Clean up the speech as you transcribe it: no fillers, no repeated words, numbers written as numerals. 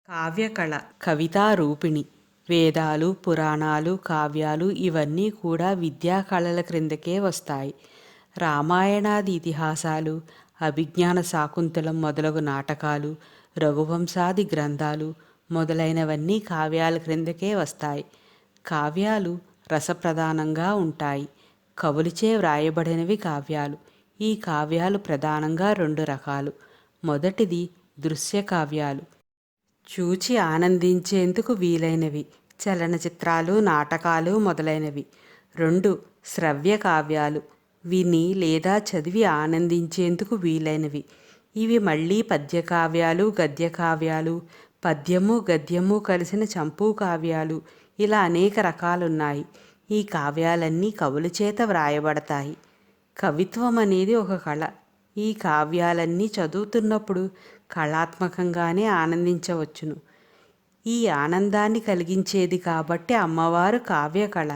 కావ్యకళ కవితా రూపిణి. వేదాలు, పురాణాలు, కావ్యాలు ఇవన్నీ కూడా విద్యా కళల క్రిందకే వస్తాయి. రామాయణాది ఇతిహాసాలు, అభిజ్ఞాన శాకుంతలం మొదలగు నాటకాలు, రఘువంశాది గ్రంథాలు మొదలైనవన్నీ కావ్యాల క్రిందకే వస్తాయి. కావ్యాలు రసప్రధానంగా ఉంటాయి. కవులచే వ్రాయబడినవి కావ్యాలు. ఈ కావ్యాలు ప్రధానంగా రెండు రకాలు. మొదటిది దృశ్య కావ్యాలు, చూచి ఆనందించేందుకు వీలైనవి, చలనచిత్రాలు, నాటకాలు మొదలైనవి. రెండు శ్రవ్య కావ్యాలు, విని లేదా చదివి ఆనందించేందుకు వీలైనవి. ఇవి మళ్ళీ పద్యకావ్యాలు, గద్యకావ్యాలు, పద్యము గద్యము కలిసిన చంపూ కావ్యాలు, ఇలా అనేక రకాలున్నాయి. ఈ కావ్యాలన్నీ కవుల చేత వ్రాయబడతాయి. కవిత్వం అనేది ఒక కళ. ఈ కావ్యాలన్నీ చదువుతున్నప్పుడు కళాత్మకంగానే ఆనందించవచ్చును. ఈ ఆనందాన్ని కలిగించేది కాబట్టి అమ్మవారు కావ్యకళ.